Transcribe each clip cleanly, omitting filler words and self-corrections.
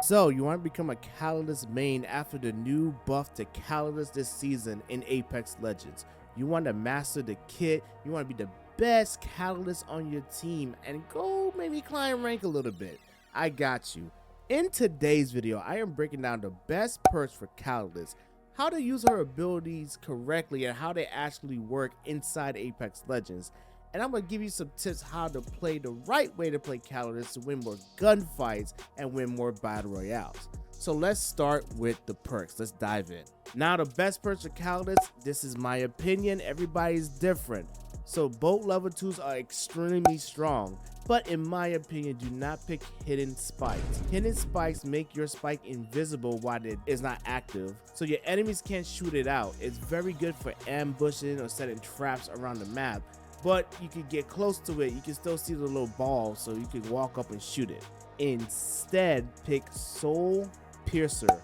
So, you want to become a Catalyst main after the new buff to Catalyst this season in Apex Legends. You want to master the kit, you want to be the best Catalyst on your team, and go maybe climb rank a little bit. I got you. In today's video, I am breaking down the best perks for Catalyst, how to use her abilities correctly, and how they actually work inside Apex Legends. And I'm going to give you some tips how to play the right way to play Catalyst to win more gunfights and win more battle royales. So let's start with the perks. Let's dive in. Now, the best perks for Catalyst, this is my opinion, everybody's different. So both level 2s are extremely strong, but in my opinion, do not pick hidden spikes. Hidden spikes make your spike invisible while it is not active, so your enemies can't shoot it out. It's very good for ambushing or setting traps around the map, but you can get close to it, you can still see the little ball, so you can walk up and shoot it. Instead, pick Soul Piercer.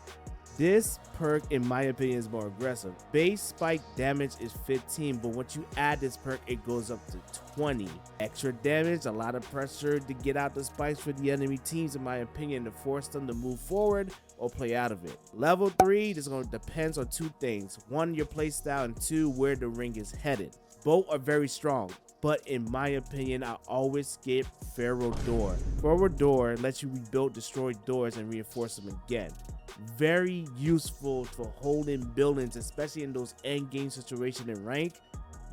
This perk, in my opinion, is more aggressive. Base spike damage is 15, but once you add this perk, it goes up to 20. Extra damage, a lot of pressure to get out the spikes for the enemy teams, in my opinion, to force them to move forward or play out of it. Level 3, this is going to depend on two things. One, your playstyle, and two, where the ring is headed. Both are very strong, but in my opinion, I always skip Pharaoh Door. Pharaoh Door lets you rebuild destroyed doors and reinforce them again. Very useful for holding buildings, especially in those end game situations in rank.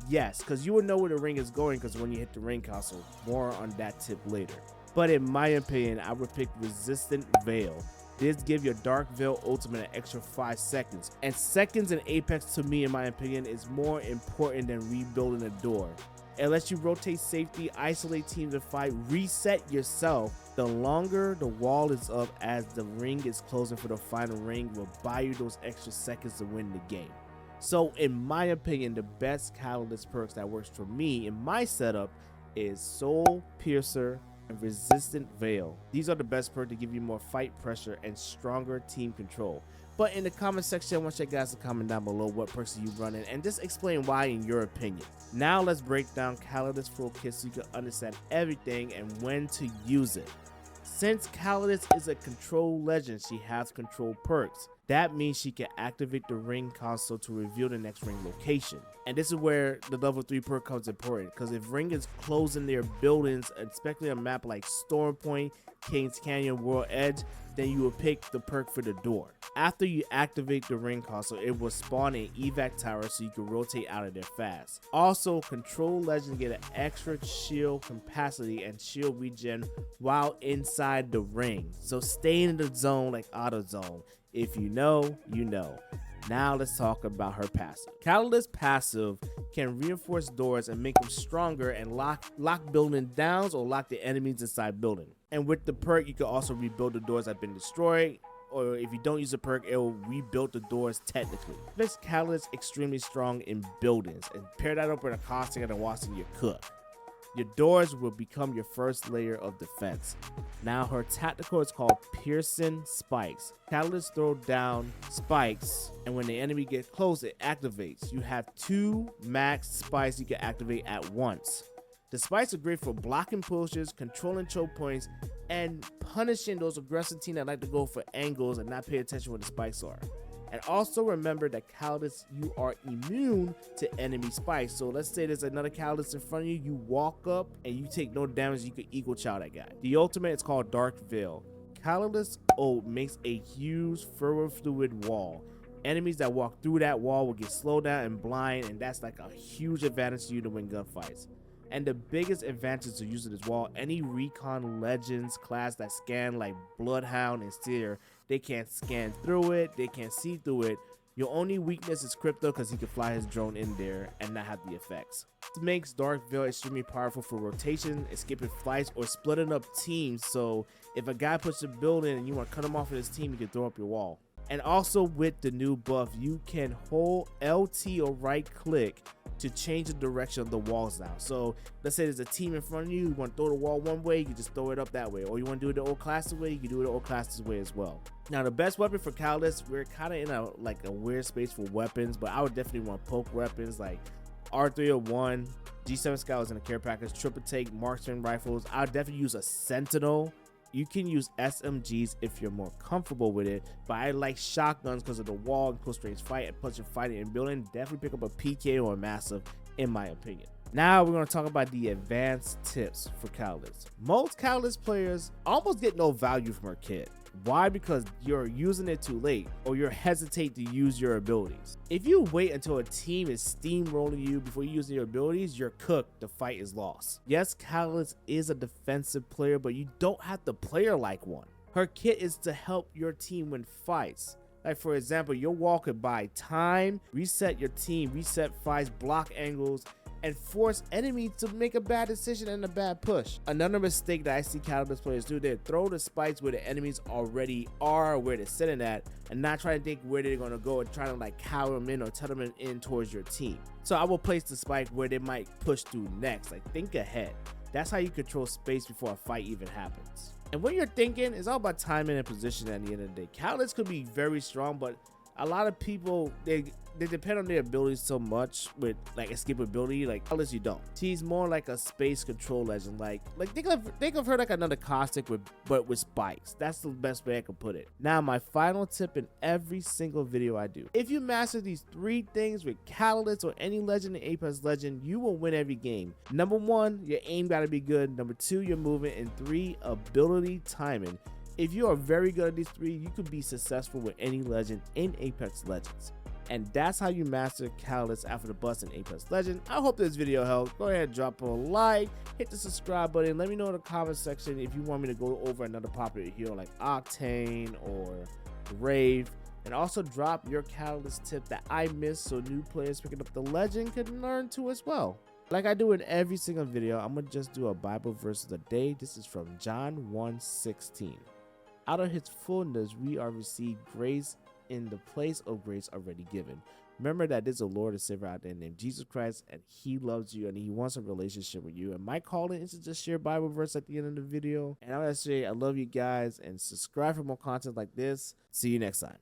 Yes, because you will know where the ring is going because when you hit the ring console. More on that tip later. But in my opinion, I would pick Resistant Veil. This gives your Dark Veil ultimate an extra 5 seconds. And seconds in Apex, to me, in my opinion, is more important than rebuilding a door. It lets you rotate safety, isolate teams to fight, reset yourself. The longer the wall is up as the ring is closing for the final ring will buy you those extra seconds to win the game. So in my opinion, the best Catalyst perks that works for me in my setup is Soul Piercer and Resistant Veil. These are the best perks to give you more fight pressure and stronger team control. But in the comment section, I want you guys to comment down below what perks are you running and just explain why in your opinion. Now let's break down Catalyst full kit so you can understand everything and when to use it. Since Catalyst is a control legend, she has control perks. That means she can activate the ring console to reveal the next ring location. And this is where the level 3 perk comes important, because if ring is closing their buildings, especially a map like Storm Point, Kings Canyon, World Edge, then you will pick the perk for the door. After you activate the ring console, it will spawn an evac tower so you can rotate out of there fast. Also, control legends get an extra shield capacity and shield regen while inside the ring. So stay in the zone like auto zone. If you know, you know. Now let's talk about her passive. Catalyst passive can reinforce doors and make them stronger and lock building downs or lock the enemies inside building. And with the perk, you can also rebuild the doors that have been destroyed, or if you don't use the perk, it will rebuild the doors technically. Makes Catalyst extremely strong in buildings, and pair that up with a caustic and a watching your cook. Your doors will become your first layer of defense. Now her tactical is called Piercing Spikes. Catalyst throw down spikes, and when the enemy gets close, it activates. You have 2 max spikes you can activate at once. The spikes are great for blocking pushes, controlling choke points, and punishing those aggressive teams that like to go for angles and not pay attention where the spikes are. And also remember that Catalyst, you are immune to enemy spikes. So let's say there's another Catalyst in front of you, you walk up and you take no damage, you can equal chow that guy. The ultimate is called Dark Veil. Catalyst ult makes a huge ferrofluid wall. Enemies that walk through that wall will get slowed down and blind, and that's like a huge advantage to you to win gunfights. And the biggest advantage to using this wall, any recon legends class that scan like Bloodhound and Seer, they can't scan through it, they can't see through it. Your only weakness is Crypto because he can fly his drone in there and not have the effects. This makes Dark Veil extremely powerful for rotation, escaping flights, or splitting up teams. So if a guy puts a building and you want to cut him off of his team, you can throw up your wall. And also with the new buff, you can hold LT or right click to change the direction of the walls now. So let's say there's a team in front of you, you want to throw the wall one way, you can just throw it up that way. Or you want to do it the old classic way, you can do it the old classic way as well. Now the best weapon for Catalyst, we're kind of in a weird space for weapons, but I would definitely want poke weapons like R301, G7 Scout is in the care package, triple take, marksman rifles. I would definitely use a Sentinel You can use SMGs if you're more comfortable with it, but I like shotguns because of the wall and close range fight, and plus you're fighting and building. Definitely pick up a PK or a massive, in my opinion. Now we're going to talk about the advanced tips for Catalyst. Most Catalyst players almost get no value from her kit. Why? Because you're using it too late, or you hesitate to use your abilities. If you wait until a team is steamrolling you before you using your abilities, you're cooked. The fight is lost. Yes, Catalyst is a defensive player, but you don't have to play her like one. Her kit is to help your team win fights. Like for example, your wall could buy time, reset your team, reset fights, block angles, and force enemies to make a bad decision and a bad push. Another mistake that I see Catalyst players do, they throw the spikes where the enemies already are, where they're sitting at, and not try to think where they're going to go and try to like cower them in or tell them in towards your team. So I will place the spike where they might push through next. Like think ahead. That's how you control space before a fight even happens. And when you're thinking, it's all about timing and position at the end of the day. Catalyst could be very strong, but a lot of people, they depend on their abilities so much with like escapability. Like Catalyst, you don't. She's more like a space control legend. Like think of her like another caustic but with spikes. That's the best way I can put it. Now my final tip in every single video I do: if you master these 3 things with Catalyst or any legend in Apex Legend, you will win every game. Number 1, your aim gotta be good. Number 2, your movement. And 3, ability timing. If you are very good at these 3, you could be successful with any legend in Apex Legends. And that's how you master Catalyst after the bust in Apex Legends. I hope this video helped. Go ahead and drop a like, hit the subscribe button. Let me know in the comment section if you want me to go over another popular hero like Octane or Rave. And also drop your Catalyst tip that I missed so new players picking up the legend can learn too as well. Like I do in every single video, I'm going to just do a Bible verse of the day. This is from John 1:16. Out of his fullness we are received grace in the place of grace already given. Remember that there's a Lord and Savior out there named Jesus Christ, and he loves you and he wants a relationship with you. And my calling is to just share Bible verse at the end of the video. And I want to say I love you guys and subscribe for more content like this. See you next time.